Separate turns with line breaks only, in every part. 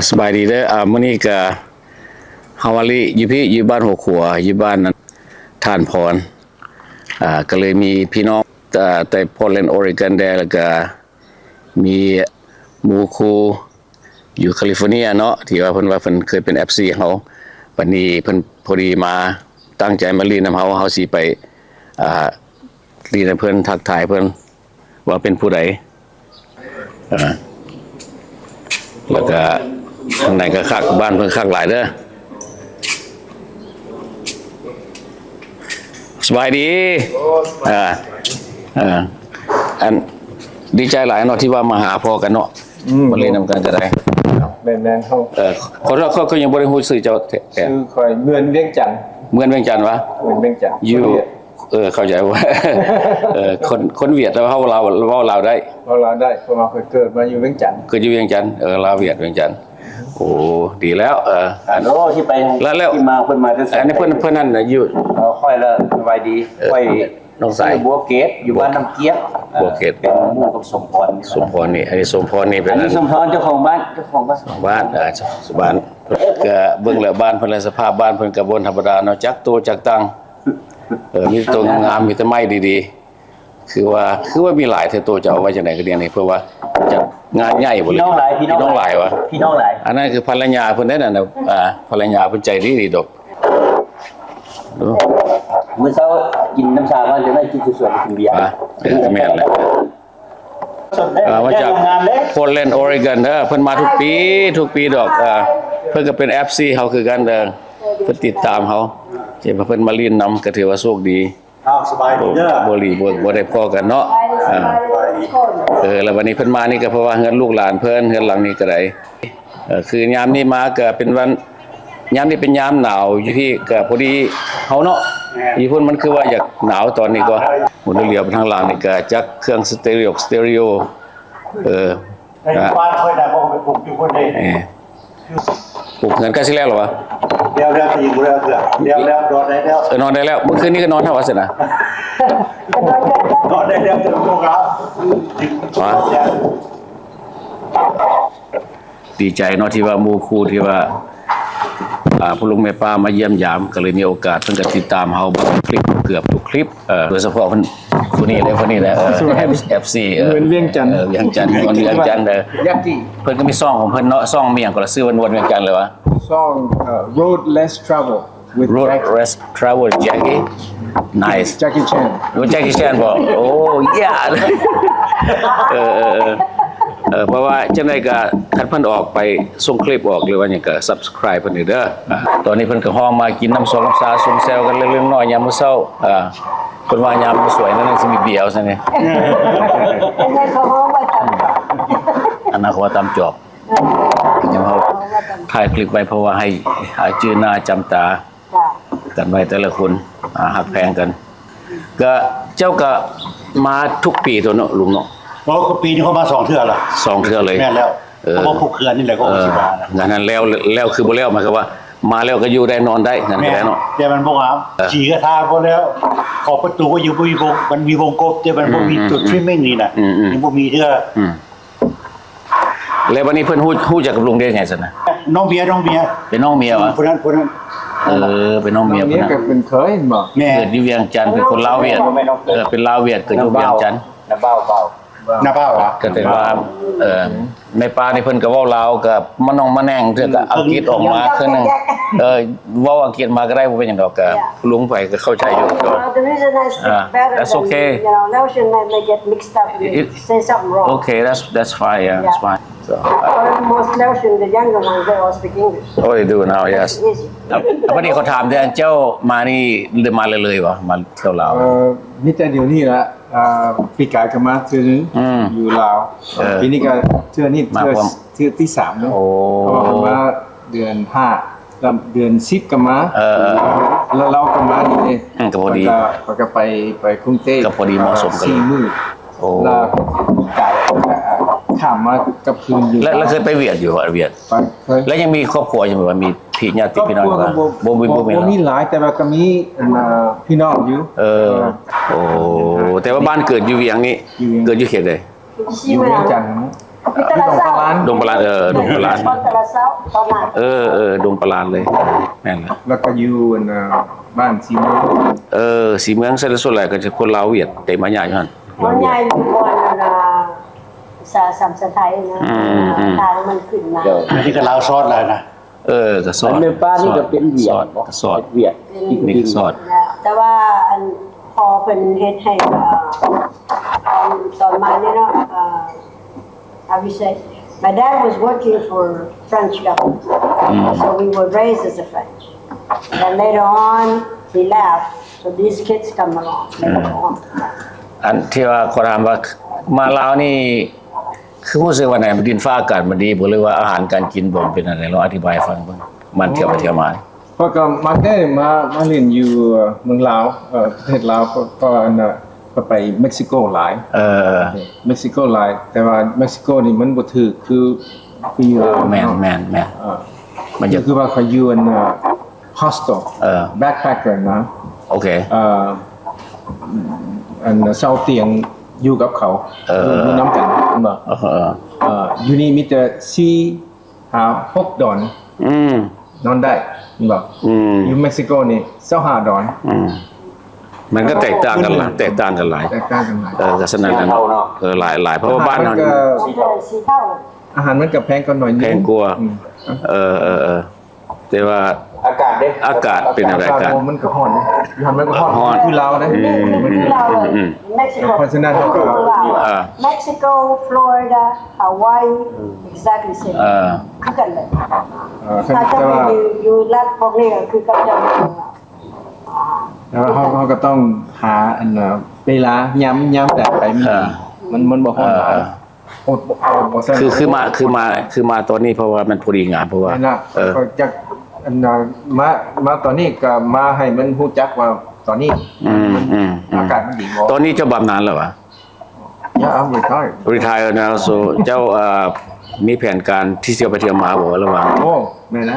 สบายดีเด้อมื้อนี้ก็เฮาว่าลิอยู่พี่อยู่บ้านหัวขัวอยู่บ้านทานพรก็เลยมีพี่น้องแต่พอร์ตแลนด์ออริกอนแล้วก็มีหมู่ครูอยู่แคลิฟอร์เนียเนาะที่ว่าเพิ่นเคยเป็น FC เฮาวันนี้เพิ่นพอดีมาตั้งใจมาเรียนนำเฮาสิไปเรียนเพิ่นทักทายเพิ่นว่าเป็นผู้ใดแล้วก็ข้างในก็คักบ้านเพิ่นคักหลายเด้อสบายดีอันดีใจหลายเนาะที่ว่ามาหาพ่อกันเนาะมาเรียนนำกันก็ได้
แม่นๆ
เขายังบ่ได้ฮู้ชื่อเจ้า
ชื่อคอยเมือนเวียงจันทน์
เมือนเวียงจันทน์วะ
เมือนเวียงจันทน์
อยู่เข้าใจว่าคนเวียดแล้วเฮาเราเว้าลาวได้
ได้เพราะว่าเกิดมาอยู่เวียงจันทน์
เกิดอยู่เวียงจันทน์ลาวเวียดเวียงจันทน์โอ้ดีแล้ว
โอ้ที่ไป
แล้ว
ที่มาเพิ่นมาแต่
อันนี้เพิ่นนั่นน่ะอยู่
ค่อยละสบายดีค่อย
น้องสาย
บัวเกตอยู่บ้านน้ำเกี๊ยบ
บัวเกต
เป็นหมู่กับสมพร
นี่อันนี้สมพรนี่เป็น
อันนี้สมพรเจ้าของบ้าน
บ้านบ้านก็เบิ่งแล้วบ้านเพิ่นสภาพบ้านเพิ่นก็บ่ธรรมดาเนาะจักโตจักตังมีตัวงามมีแต่ไม้ดีๆคือว่ามีหลายเท่าโตจะเอาไว้จังได๋ก็เรียนนี่เพื่อว่าจะงานใหญ่บ่เลย
พี่น้องหลายวะพี่น้องหลาย
อันนั้นคือภรรยาเพิ่นได้นั่นน่ะภรรยาเพิ่นใจดีดอก
มื้อเช้ากินน้ำชาว่าจะได้กินสวยๆกินเบียร์
แม่นแหละมาจากโพร์ตแลนด์ออริกอนเพิ่นมาทุกปีดอกเพิ่นก็เป็น FC เฮาคือกันเพิ่นติดตามเฮาเจ้าเพิ่นมาเรียนนำก็ถือว่าโชคดี
สบายดีเด้อ
บ่ได้พอกันเนาะแล้ววันนี้เพิ่นมานี่ก็เพราะว่าเฮือนลูกหลานเพิ่นเฮือนหลังนี้ก็ได้คือยามนี้มาก็เป็นวันยามนี้เป็นยามหนาวอยู่ที่ก็พอดีเฮาเนาะอีพุ่นมันคือว่าอยากหนาวตอนนี้ก็หมุนเรียวไปทางหลังนี่ก็จักเครื่องสเตอริโอ
บ้านค่อยได้บ่ไปปลูกอยู่คนเดียว
ปลูกเงินก็สิแล้วเหรอวะ
เดี๋ยวสิอยู่แล้วเดี๋ยวนอนได้แล้ว
นอนได้แล้วเมื่อคืนนี้ก็นอนเท่าว่าสินะ
นอนได้แล้วจะลงแล้ว
ดีใจเนาะที่ว่าหมู่ครูที่ว่าผู้ลุงแม่ป้ามาเยี่ยมยามก็เลยมีโอกาสเพิ่นก็ติดตามเฮาเบิ่งคลิปเกือบทุกคลิปโดยเฉพาะคนนี้แหละFC
เวียงจันทน์
เวียงจันทน์คนเวียงจันทน์
ยักษ์
เพิ่นก็มีซ่องของเพิ่นเนาะซ่องมีหยังก็ชื่อว่าวนเวียงจันทน์เลยวะ
ซ่อง Road Less Travel with
Road Less Travel Jackie nice
Jackie Chan
Jackie Chan บ่โอ้ยาเพราะว่าจังได๋ก็คันเพิ่นออกไปส่งคลิปออกหรือว่าหยังก็ Subscribe เพิ่นเด้อตอนนี้เพิ่นก็ฮ้องมากินน้ำส้มน้ำชาซุ่มแซวกันเล็กๆน้อยๆยามมื้อเช้าเพิ่นว่ายามมื้อสวยนั่นสิมีเบียร์ซั่นนี่
อันนั้นเขาฮ้องว่าต
อันนั้นเขาว่าตำจอบยังเฮาถ่ายคลิปไว้เพราะว่าให้ชื่อหน้าจำตากันไว้แต่ละคนฮักแพงกันก็เจ้าก็มาทุกปีตัวเนาะลุงเนาะ
เพราะปีนี้เขามา2เทื่อละ
2เทื่อเลย
แม่นแล้วเพราะว่าผูกเขื่อนนี่แหละก็สิบาท
งานนั้นแล้วคือบ่แล้วหมายความว่ามาแล้วก็อยู่ได้นอนได้งั้นก็ได้เนาะ
แต่มันบ่งามขี่กระทาพอแล้วขอบประตูก็อยู่บ่มีวงมันมีวงกบแต่มันบ่มีจุดทริมมิ่งนี่น่ะยังบ่มีเทื่อ
แล้ววันนี้เพิ่นฮู้จักกับลุงได้ไงซั่นน่ะ
น้องเบียร์
เป็นน้องเมียวะ
คนนั้น
เป็นน้องเมีย
ก็เป็นเคยบ่
เกิดอยู่เวียงจันทน์เป็นคนลาวเวียดเป็นลาวเวียดเกิดอยู่เวียงจันทน์
น้าเบ้า
อ่ะก็แต่ว่าในป่านี่เพิ่นก็เว้าลาวกับมะนองมะแนงเทื่อก็อังกฤษออกมาคือนึงเว้าอังกฤษมาก็ได้บ่เป็นหยังดอกก็ลุงไปก็เข้าใจอยู่
The reason I speak better
that's okay
Laotian may get mixed up say something wrong
okay that's fine that's fine so
most Laotian the younger ones they all speak English
oh they do now yes วันนี้เขาถามเด้อเจ้ามานี่มาเลยบ่มาเที่ยวลาว
นี่แต่เดี๋ยวนี้ละปีกายก็มาเทื่อนึงอยู่ลาวปีนี้ก็เทื่อนี้เทื่อที่3เนาะเพราะว่ามาเดือน5แล้วเดือน10ก็มาแล้วเราก็มานี่เด้
ก็พอดี
ก็ไปกรุงเทพ
ก็พอดีเหมาะสมกัน
4มื้อแล้วปีกายข้ามมากับคืนอยู่
แล้วเคยไปเวียดอยู่เวียดแล้วยังมีครอบครัวอยู่บ่มีพี่ญาติพี่น้องบ่
มีหลายแต่ว่าก็มีพี่น้องอยู่
โอ้แต่ว่าบ้านเกิดอยู่เวียงนี่เกิดอยู่เขตใด
อยู่เวียงจันทน์
Di Talasao.
ดงปลาลานดงปลาลาน
Di Talasao, Taman.
ดงปลาลานเลยแม่นละ
แล้วก็อยู่บ้านซีเมนต์
สีเมืองเสร็จส่วนใหญ่ก็จะคนลาวเวียดแต่มาใหญ่หั่น
Ang niya yung buwan na sa Samsatay na tao manขึ้นมา
เดี๋ยวนี่ก็ลาวซอสแล้วนะ
ก็สอ
อั
ด
นเมป้านี่ก็เป็นเวีย
สอ
ด
ดก็สอด
เวียด
นี่ก็สอด
แต่ว่าอันพอเป็นเฮ็ดให้ตอนมาเนี่ยเนาะhow you say my dad was working for French government so we were raised as a French then later on he left so these kids come along later on
อันที่ว่าขอถามว่ามาลาวนี่คือรู้สึกว่าไหนมันดินฟ้าอากาศมันดีบ่เลยว่าอาหารการกินบ่เป็นอะไรลองอธิบายให้ฟังเบิ่งมันเที่ยวไปเที่ยวมา
เพราะก็มาได้มาเรียนอยู่เมืองลาวประเทศลาวก็ก็ไปเม็กซิโกหลาย เม็กซิโกหลายแต่ว่าเม็กซิโกนี่มันบ่ถูกคืออยู่ลาว
แม่นมันจะ
คือว่าเขาอยู่hostel backpacker นะ
โอเค
อันเช่าเตียงอยู่กับเขาอยู่น้ำกันบ่อยู่นี่มีแต่6 ดอนนอนได้บ่อยู่เม็กซิโกนี่25 ดอน
มันก็แตกต่างกันหลาย
แตกต่างกันหลาย
ก็ฉะนั้นหลายเพราะว่าบ้านเรา
สีเท่า
อาหารมันก็แพงกว่าหน่อยนึง
แพงกว่าแต่ว่า
อากาศเด้
อากาศเป็นอะไรกัน
มันก็ฮ้อนนะอยู่หันมันก็ฮ้อนคือลาวนะ
ที่เราเม็กซิโก
เพราะฉะนั้นเขาก็
เม็กซิโกฟลอริดาฮาวาย exactly same คือกันเลย ถ้าจะ
แต่
ไป
ว่า
อยู่รัฐพวกนี้ก็คือกับจะ
แต่ว่าเขาก็ต้องหาอันเวลาย้ำแต่ไปมันบ่ฮ้อนหลาย
คือมาตอนนี้เพราะว่ามันพอดีงานเพราะว่า
นั่นน่ะก็จักอันมาตอนนี้ก็มาให้มันฮู้จักว่าตอนนี้อากาศมันดีบ่
ตอนนี้เจ้าบำนาญแล้ววะ
I'm retired
retire now so เจ้ามีแผนการที่จะไปเที่ยวมาบ่ระหว่าง
โอ้แม่นะ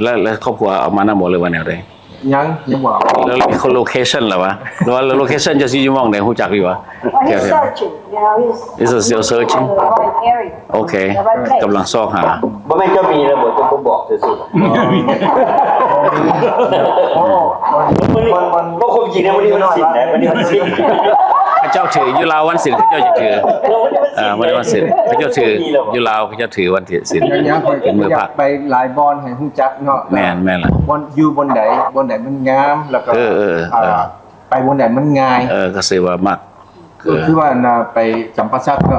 แล้วครอบครัวเอามานำบ่เลยว่าแนวใด
ยังบ่
แล้วมีโลเคชั่นล่ะวะหรือว่าโลเคชั่นจะสิอยู่หม้องใดฮู้จักอยู่วะ
Well, he's searching, you know,
He's still searching?
the right area.
โอเค
The right place.
กำลังซอกหา
บ่แม่นเจ้ามีระบบจะบ่บอกซื่อ
โอ้
มันบ่คงจริงนะวันนี้มันสิ้นนะวันนี้มันสิ้น
พระเจ้าถืออยู่ลาววันศิลป์พระเจ้าจะถือวันวันศิลป์พระเจ้าถืออยู่ลาวพระเจ้าถือวันศิลป์
ยังไป
เป็นมือ
อยา
ผั
ก
ก
ไปหลายบอนให้ฮู้จักเนาะ
แม่นล่ะ
บอนอยู่บนไหนมันงามแล้วก็ไปบนไหนมันง่าย
ก็สิว่ามัก
คือว่าไปจำปาสักก็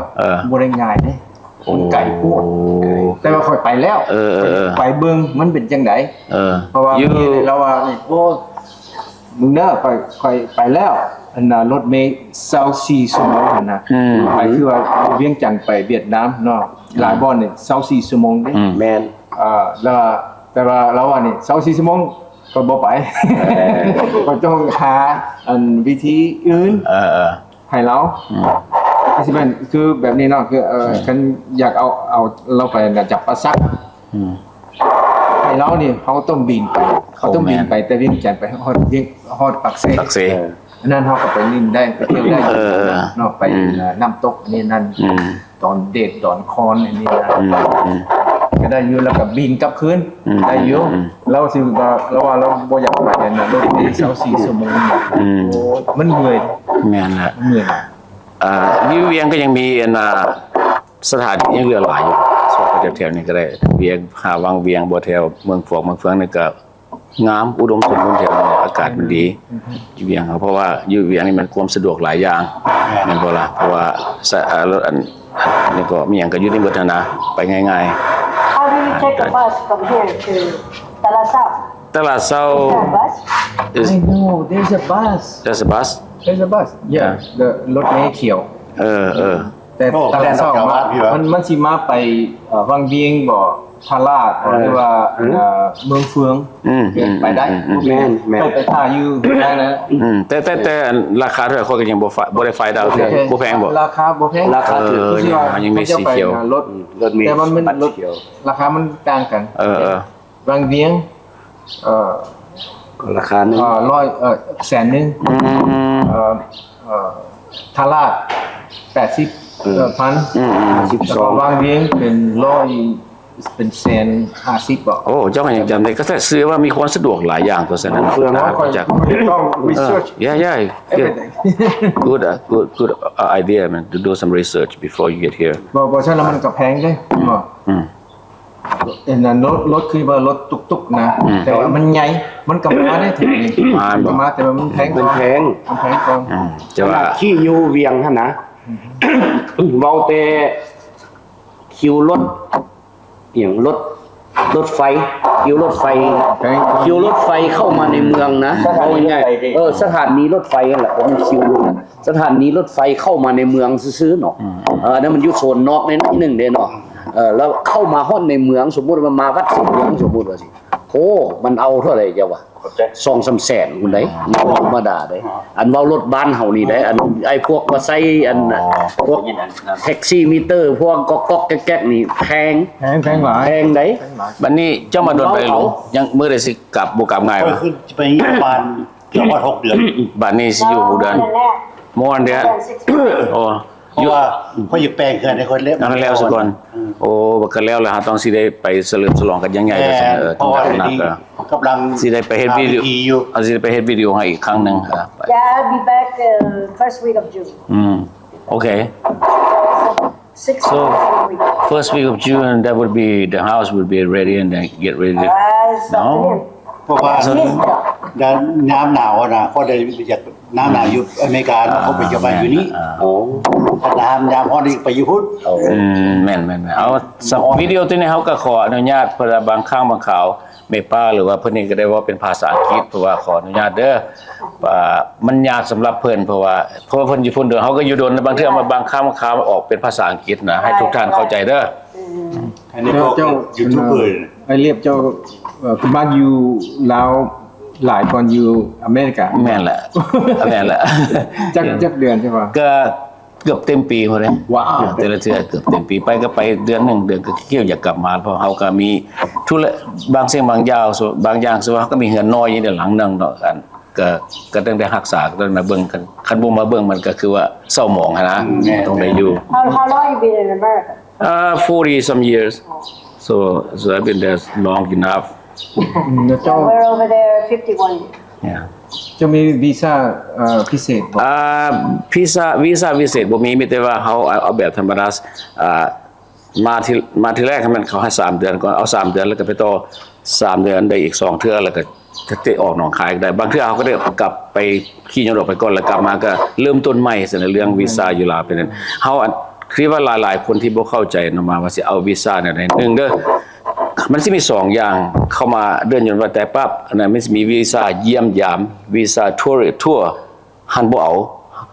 บ่ได้ง่ายเด้มันไกลโพดแต่ว่าค่อยไปแล้วไปเบิ่งมันเป็นจังได๋เพราะว่ามีเราว่านี่โอ้มึงเด้อค่อยไปแล้วอันรถเมล์24ชั่วโมงนะไปคือว่าเวียงจันทน์ไปเวียดนามเนาะหลายบ่อนนี่24ชั่วโมงเด้
แมน
แล้วแต่ว่าเราว่านี่24ชั่วโมงก็บ่ไปก็ต้องหาอันวิธีอื่นให้เราสิเป็นคือแบบนี้เนาะคือคันอยากเอาเราไปจับปลาซักให้เรานี่เขาต้องบินไปเขาต้องบินไปแต่เวียงจันทน์ไปฮอดปักเซ
ปักเส
อันนั้นเขาก็ไปลินได้ไปเที่ยวได้เนาะไปน้ำตกนี่นั่นตอนเดทตอนคอนอันนี้นะก็ได้อยู่แล้วก็บินกลับคืนได้อยู่เราสิว่าเราบ่อยากไปนะรถเมล์24ชั่วโมงโอ้มันเหนื่อย
แม่นล่ะ
เหนื่อย
วิวเวียงก็ยังมีสถานที่ยังเหลือหลายอยู่ส่วนแถวๆนี้ก็ได้เวียงหาวังเวียงบ่แถวเมืองฝวกเมืองเฟืองนี่ก็งามอุดมสมบูรณ์แถวนี้อากาศมันดีอยู่เวียงเพราะว่าอยู่เวียงนี่มันความสะดวกหลายอย่างแม่นบ่ล่ะเพราะว่ารถอันนี้ก็มีหยังก็อยู่ในเบิดนะไปง่าย
How do you take a bus from here to Talasao?
ๆตลาดเช้า
Is there a bus?
is
I know there's a bus
there's a bus
there's a bus yeah the รถเมล์เขียว แต่ตลาดสองมันสิมาไปวังเวียงบ่พาราดหรือว่าเมืองเฟืองไปได้ไปท่าอยู่ได้นะ
แต่ราคาเท่าไหร่คนก็ยังบ่ได้ไฟดาวเทื่อบ่แพงบ่
ราคาบ่แพง
ราคาถือ
ยังมีสีเขียว
รถ
รถเมล์
แต่มัน
บัตร
รถ
เขียว
ราคามันต่างกัน วังเวียง
ราคานึง
100,000,000ทาราด80 พันแล้วก็วางเรียงเป็นเป็นแสน50บอก
โอ้เจ้าก็ยังจำได้ก็แต่ซื้อว่ามีความสะดวกหลายอย่างตัวฉะนั้น
เพื่อน้อยคนต้อง research
yeah
everything
good idea man to do some research before you get here
บอกฉะนั้นมันก็แพงเลยเอ็นนั้นรถคือว่ารถตุกๆนะแต่ว่ามันใหญ่มันก็มาได้ถึงนี่มันมาแต่ว่ามันแพง
มันแพง
ก่อน
จะว่า
ขี้อยู่เวียงท่านนะเว้าแต่คิวรถอย่างรถไฟคิวรถไฟคิวรถไฟเข้ามาในเมืองนะเอาง่ายๆสถานีรถไฟนั่นแหละผมคิวสถานีรถไฟเข้ามาในเมืองซื้อๆเนาะนั่นมันอยู่โซนนอกในนิดนึงเด้เนาะแล้วเข้ามาฮอดในเมืองสมมุติมันมาวัดสิเมืองสมมุติว่าสิโอ้มันเอาเท่าไหร่เจ้าวะ2-3 แสนคุณได้ธรรมดาได้อันเว้ารถบ้านเฮานี่ได้อันไอ้พวกมาใช้อันพวกแท็กซี่มิเตอร์พวกก๊อกๆแก๊กๆนี่แพง
แพงหลาย
แพงได้
บัดนี้เจ้ามาโดนไปหลงยังมื้อใดสิกลับบ่กลับง่าย
ก็
วะ
ขึ้นไปประมาณเกือบว่า6 เดือน
บัดนี้สิอยู่เดือน more than that โอ้
เพราะว่าเขาอยู่แปลงเกินในคนเล็บ
นั่นแล้วซะก่อนโอ้บักกันแล้วล่ะฮะต้องสิได้ไปเฉลิมฉลองกันยังไงก็ซั่น
เพราะว่า
ต้องนัก
นี้
ก็
กำลัง
สิได้ไปเฮ็ดวิดีโอ
อยู่
เอาสิได้ไปเฮ็ดวิดีโอให้อีกครั้งหนึงครับ
Yeah, I'll be back first week of June.
โอเค
6
So
week.
first week of June that would be the house would be ready and then get ready to
No.
เพราะว่าน้ำหนาวนะเขาเลยอยากน้ำหนาวอยู่อเมริกาเขาไปจะมาอยู่นี่
โอ้
น้ำร้อนนี่ไปอยู่พุทธ
แม่นๆเอาสัมวิดีโอตัวนี้เขาก็ขออนุญาตเพื่อบางครั้งบางข่าวไม่ป้าหรือว่าเพิ่นนี่ก็ได้ว่าเป็นภาษาอังกฤษเพราะว่าขออนุญาตเด้อมันยากสำหรับเพิ่นเพราะว่าเพิ่นอยู่พุ่นเด้อเขาก็อยู่โดนบางเทื่อมาบางครั้งบางข่าวออกเป็นภาษาอังกฤษนะให้ทุกท่านเข้าใจเด้อ
อันนี้พวกยูทูบเบอร์
ไอเรียบเจ้าคุณบ้านอยู่ลาวหลายก่อนอยู่อเมริกา
แม่นแหละ
จักเดือนใช่ป่ะ
ก็เกือบเต็มปีพอเลย
ว้าว
แต่ละเทื่อเกือบเต็มปีไปก็ไปเดือนหนึ่งเดือนก็เกี่ยวอยากกลับมาเพราะเขาก็มีธุระบางสิ่งบางอย่างบางอย่างส่วนเขาก็มีเหือนน้อยอยู่ในหลังนึงเนาะกันก็ต้องได้รักษาก็ต้องมาเบิ่งกันคันบ่มาเบิ่งมันก็คือว่าเศร้าหมองนะต้องได้อยู่
How long you been in America?
40 some years so I've been there long enough
แล้วเจ้า
We're over there 51 years.
yeah
จะมีวีซ่าพิเศษบอก
วีซ่าพิเศษบ่มีแต่ว่าเขาเอาแบบธรรมดามาทีแรกมันเขาให้3 เดือนก่อนเอา3 เดือนแล้วก็ไปต่อ3 เดือนได้อีก2 เทื่อแล้วก็จะออกหนองคายได้บางเทื่อเขาก็ได้กลับไปขี่ย้อนออกไปก่อนแล้วกลับมาก็เริ่มต้นใหม่ในเรื่องวีซ่าอยู่ลาวเป็นนั้นเฮาคิดว่าหลายๆคนที่บ่เข้าใจนำมาว่าสิเอาวีซ่าเนี่ยนึงเด้อมันสิมี2อย่างเข้ามาเดือนยนต์ว่าแต่ปั๊บอันนั้นมันสิมีวีซ่าเยี่ยมยามวีซ่าทัวร์หันบ่เอา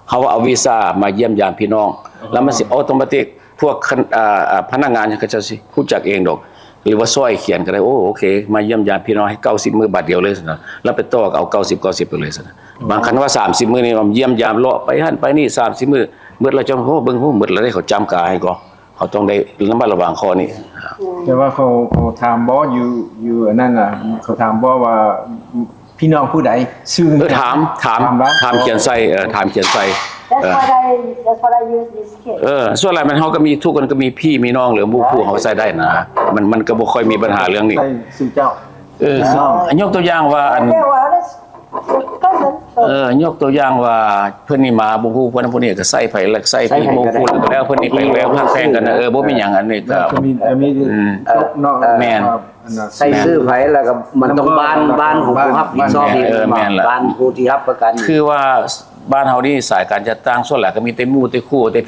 เฮาเอาวีซ่ามาเยี่ยมยามพี่น้องแล้วมันสิออโตเมติกพวกพนักงานก็จะสิรู้จักเองดอกหรือว่าซอยเขียนก็ได้โอเคมาเยี่ยมยามพี่น้องให้90มื้อบาทเดียวเลยซั่นแล้วไปต่อเอา90ไปเลยซั่นบางครั้งว่า30มื้อนี่มาเยี่ยมยามเลาะไปหั่นไปนี่30มื้อมื้อละจังเบิ่งมื้อละได้เขาจำกาให้ก็เขาต้องได้ระมัดระวังข้อนี้
แต่ว่าเขาถามบออยู่นั่นน่ะเขาถามบอว่าพี่น้องผู้ใดชื่อ
ถามเขียนใส่ถามเขียนใส่
That's what I use this kit.
ส่วนอะไรมันเฮาก็มีทุกคนก็มีพี่มีน้องหรือหมู่คู่เขาใส่ได้นะมันก็บ่ค่อยมีปัญหาเรื่องนี้
ใส่ชื่อเจ้า
ยกตัวอย่างว่าอัน
Okay, well, that's your cousin. So
ยกตัวอย่างว่าเพิ่นนี่มาบ่ฮู้เพิ่นผู้นี้ก็ใส่ไผแล้วใส่พี่หมู่คู่แล้วเพิ่นนี่ไปแล้วพักแพงกันนะบ่มีหยังอันนี้ก็
จะมีนอก
แม่น
ใส่ซื้อไผแล้วก็มันต้องบ้านของผู้รับผิดชอบอีกบ้านผู้ที่รับประกัน
คือว่าบ้านเฮานี่สายการจัดตั้งส่วนหลายก็มีแต่หมู่แต่คู่แต่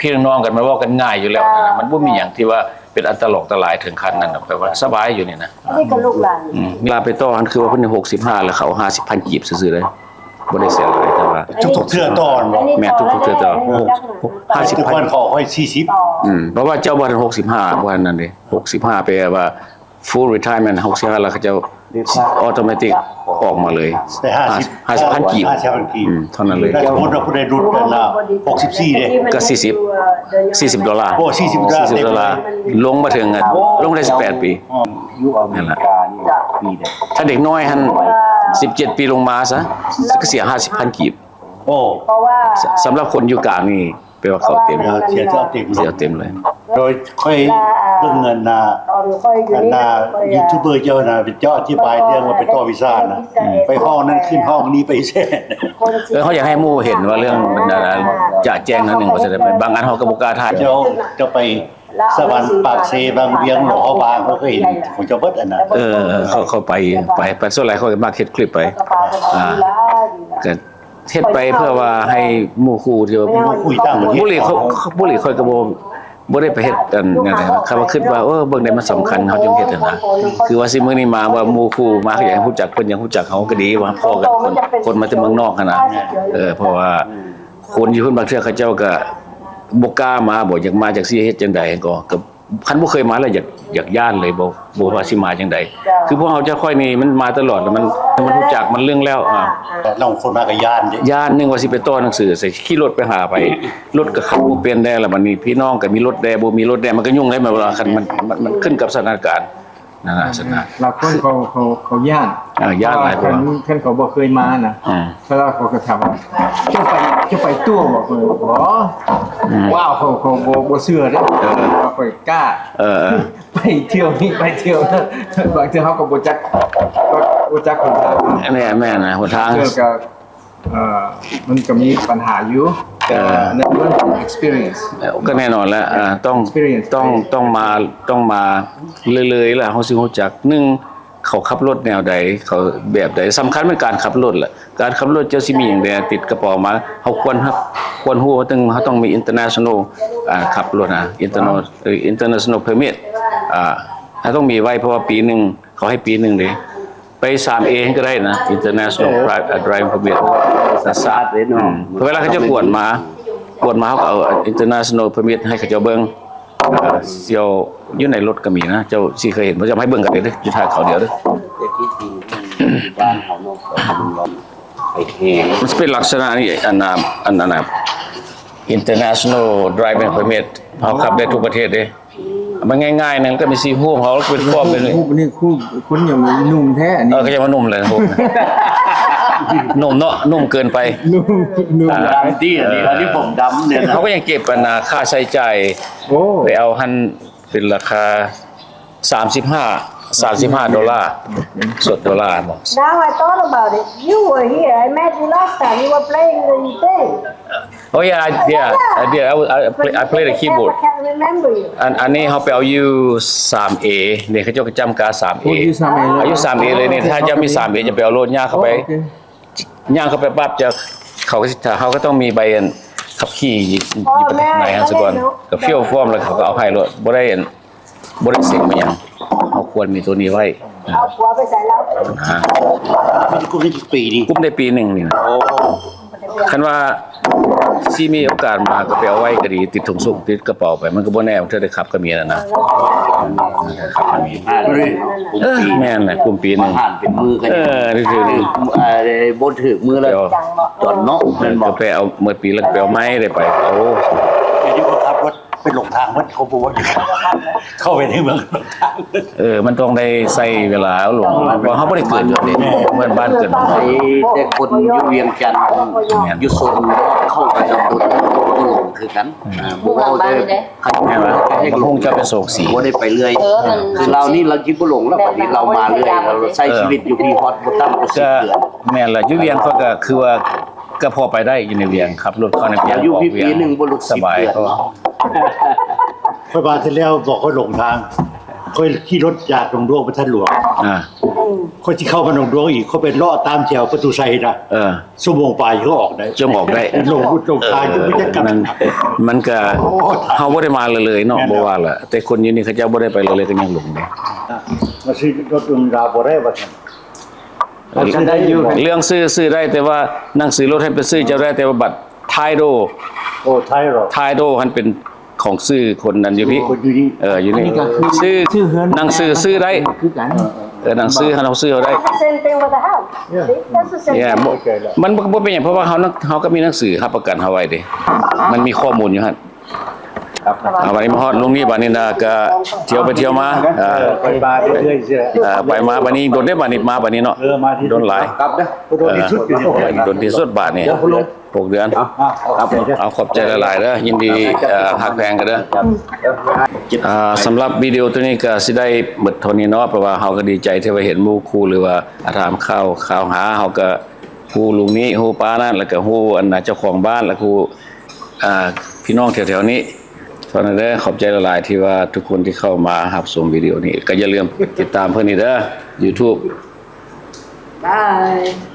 พี่น้องกันมันเว้ากันง่ายอยู่แล้วนะมันบ่มีหยังที่ว่าเป็นอันตรายถึงขั้นนั้นแปลว่าสบายอยู่นี่นะ
I think a look like.
เวลาไปต่อหันคือว่าเพิ่น65แล้วเขา50,000กีบซื่อๆเลยบ่ได้เสียหลายแต่ว่า
ทุกเทื่อตอน
แม่ทุกเทื่อตอน
ทุกคนขอค่อย40
เพราะว่าเจ้าบ่ทัน65บ่ทันนั่นเด้65แปลว่า full retirement 65แล้วเขาจะออโตเมติกออกมาเลย
แต่
50,000
50
กีบ
50,000 กีบ
เท่านั้นเลย
แล้วสมมุติว่าผู้ใดรุดกันละ64เด้
ก็40 ดอลลาร์
โอ้40
ดอลลาร์ลงมาถึงลงได้18 ปี
อยู่อเมริกานี่ปีเดียว
ถ้าเด็กน้อยหัน17 ปีลงมาซะก็เสีย50,000 กีบ
โอ้
เพราะว่า
สำหรับคนอยู่กลางนี่ แปลว่าเขาเต็ม
เสียเจ้าเต็ม
เสียเต็มเลย
โดยค่อยเรื่องเงินนะ
ตอนค่อยอยู่
อัน
นี่
นายูทูบเบอร์เจ้านะเป็นเจ้าอธิบายเรื่องว่าไปต่อวีซ่านะไปห้องนั้นขึ้นห้องนี้ไปแช่
เขาอยากให้หมู่เห็นว่าเรื่องมันจะแจ้งนั่นหนึ่งว่าจะได้ไปบางอันเขาก็บ่กล้าถ่าย
เจ้าไปสวรรค์ปากเซบางเวียงหมอบางเขาก็เห็นของเจ้าเบิดอันนั้น
เขาไปส่วนหลายเขาก็มาเฮ็ดคลิปไปก็เฮ็ดไปเพื่อว่าให้หมู่คู่ที่ว่า
คุยตั้งประเทศ
บุรีค่อยก็บ่ได้ไปเฮ็ดอันนั่นแหละเขาว่าคิดว่าเบิ่งได้มันสำคัญเขาจึงเฮ็ดนั่นนะคือว่าสิมื้อนี้มาว่าหมู่คู่มาเขาอยากให้รู้จักเพิ่นอยากรู้จักเขาก็ดีว่าพ่อกันคนมาจากเมืองนอกหั่นน่ะเพราะว่าคนอยู่เพิ่นบางเทื่อเขาเจ้าก็บ่กล้ามาบ่อยากมาจากสิเฮ็ดจังใดก็คันบ่เคยมาแล้วอยากย่านเลยบ่ว่าสิมาจังใดคือพวกเฮาจะค่อยนี่มันมาตลอดแล้วมันรู้จักมันเรื่องแล้ว
เราคนมากับย่าน
ย่านหนึงว่าสิไปต่อหนังสือใส่ขี่รถไปหาไปรถก็ขับบ่เป็นได้แล้วบัดนี้พี่น้องก็มีรถแดบ่มีรถแดมันก็ยุ่งได้เวลาคันมันขึ้นกับสถานการณ์นั่นน่ะสถาน
เราคนเขาย่าน
ย่านหลายคน
ท่านเขาบ่เคยมานะแล้วเขาก็ถามว่าจะไปตัวบอกเลยว้าวเขาบ่เชื่อเด้เขาค่อยกล้าไปเที่ยวนี่ไปเที่ยวนั่นบางทีเขาก็บ่จักคนทาง
อันนี้แม่นนะหนทาง
เจอกับมันก็มีปัญหาอยู่แต่ในเรื่องของ experience
ก็แน่นอนแล้วต้องมาเรื่อยๆล่ะเฮาสิรู้จัก1เขาขับรถแนวใดเขาแบบใดสำคัญเป็นการขับรถแหละการขับรถเจ้าสิมีอย่างใดติดกระเป๋ามาเฮาควรฮู้ว่าเฮาต้องมี international ขับรถนะ international permit ถ้าต้องมีไว้เพราะว่าปีหนึงเขาให้ปีหนึงเลยไป 3A ก็ได้นะ international driving permit
สาดเลยเนาะ
เวลาเขาจะกวดมาเขาก็เอา international permit ให้เขาเจ้าเบิ่งเสี่ยวอยู่ในรถก็มีนะเจ้าสิเคยเห็นบ่จะให้เบิ่งกันเด้ออยู่ท่าเขาเดียวเด้อ
แต่ที่จริงบ้านเขาเนาะไปแข่ง
มันเป็นลักษณะนี้อันนั้น international driving permit เขาขับได้ทุกประเทศเด้มันง่ายๆนึงก็มีสีฮู้เขาเป็นฟอร์มไปเลย
คู่นี่คู่คุณอย่างนุ่มแท้อันนี้
ก็จะมานุ่มเลยฮู้นุ่มเนาะนุ่มเกินไป
นุ่ม
ดำที่อันนี้ผมดำเนี่ยนะ
เขาก็ยังเก็บค่าใช้จ่าย
โอ้
ไปเอาหันเป็นราคา$35 สดดอลลาร์บอก
Now I thought about it. You were here. I met you last time. You were playing the thing.
Oh yeah, I play the keyboard.
I can't remember you.
อันนี้เขาไปเอาอยู่ 3A เนี่ยเขาเจ้าก็จำการ 3A
อายุ 3A เลย
อายุ 3A เลยเนี่ยถ้าจะมี 3A จะไปเอารถย่างเข้าไปย่างเข้าไปปั๊บจะเขาก็ต้องมีใบขับขี่อยู่ประเทศไหนฮะสกอนกับเฟี้ยวฟ้อมแล้วเขาก็เอาให้รถบ่ได้เสียงมาหยังเขาควรมีตัวนี้ไว้
เอาผัวไปใส่แล้ว
มันกูได้กี่ปีนี่
กุ้มได้ปีหนึ่งนี่นะคันว่าซีมีโอกาสมาก็ไปเอาไว้ก็ดีติดถุงสุกติดกระเป๋าไปมันก็บ่แน่ว่าเธอได้ขับก็มีนะขับก็มีแม่นแหละกุ้มปีหนึง
ผ่านเป็นมือกัน
นี่คือบ
นถือมือแล้วจอดเนาะแม่นบอ
ก็
ก
ไปเอาเมื่อปีแล้วไปเอาไม้ได้ไปเอา
ไอ้ที่เขาขับรถเป็นหลงทางวัดเขาบอกว่าเข้าไปในเมืองหลงทาง
มันต้องได้ใช้เวลาหลวงเพราะเขาบ่ได้เกิดอยู่นี่เหมือนบ้านเกิดเมืองนอ
ไอ้
ก
แต่คนอยู่เวียงจันทร์อยู่โซนเข้าไปจำตัวก็หลงคือกันบ่ว่าได้คัน
ใช่ไหม
ให้
มัน
หล
ค
ง
งจะเป็นโศกสี
บ่ได้ไปเรื่อยคือเรานี่เราคิดบ่หลงแล้วบัดนี้เรามาเรื่อยเราใช้ชีวิตอยู่ที่ฮอตบ่ต่ำกว่า10
ก็
เดือน
แม่นล่ะอยู่เวียงเขาก็คือว่าก็พอไปได้อยู่ในเวียงขับรถเข้าในเวียง
อายุ
ออก
พี่
เวีย
ปี
ง
หนึงบ่ลุก
ส
10
บาย
เดือน
ก็
เนาะ
ค่อยมาที่แล้วบอกค่อยหลงทางค่อยขี่รถจากหนองดวงไปท่านหลวง ค่อยที่เข้ามาหนองดวงอีกเขาเป็นเลาะตามแถวประตูไซนะชั่วโมงปลายเขาออกได้
จะออกได้
หลงทางจะไม่จะกลับ
มันก็เฮาบ่ได้มาเลยเนาะบ่ว่าล่ะแต่คนอยู่นี่เขาเจ้าบ่ได้ไปเลยก็ยังหลงเด้
มาซื้อรถยนต์ดาวบ่ได้ว่าซั่น
เรื่องซื้อได้แต่ว่าหนังสือรถให้ไปซื้อเจ้าได้แต่ว่าบัตรไทโด
โอ้ไทยหรอ
ไทโดมันเป็นของซื้อคนนั้นอยู่พี่
คนอยู่นี่
อยู่นี่ซื้อหนังสือซื้อได้
คือกัน
หนังสือเราซื้อเอาได้
That's the same thing with the house. See? That's the same
เนี่ย
thing.
มันบ่เป็นหยังเพราะว่าเขาก็มีหนังสือรับประกันเฮาไว้เด้มันมีข้อมูลอยู่หั่น วันนี้มาฮอดลุงนี่บัดนี้นะก็เที่ยวไปเที่ยวมา
ไปมาเรื่อยๆเชื่อ
ไปมาบัดนี้โดนได้บัดนี้มาบัดนี้เนาะ
มาที่
โดนหลาย
กลับนะ
โดนที่สุดอยู่ที่
โดนที่สุดบาทนี่6 เดือน
ครับผม
เอาขอบใจหลายๆเด้อยินดีหักแพงกันเด้อสำหรับวิดีโอตัวนี้ก็สิได้หมดเท่านี้เนาะเพราะว่าเฮาก็ดีใจที่ว่าเห็นหมู่ครูหรือว่าถามข่าวหาเฮาก็ฮู้ลุงนี้ฮู้ป้านั่นแล้วก็ฮู้อันน่ะเจ้าของบ้านแล้วก็ฮู้พี่น้องแถวๆนี้เพราะนั้นเด้อขอบใจหลายๆที่ว่าทุกคนที่เข้ามารับชมวิดีโอนี้ก็อย่าลืมติดตามเพิ่นนี่เด้อ YouTube
Bye.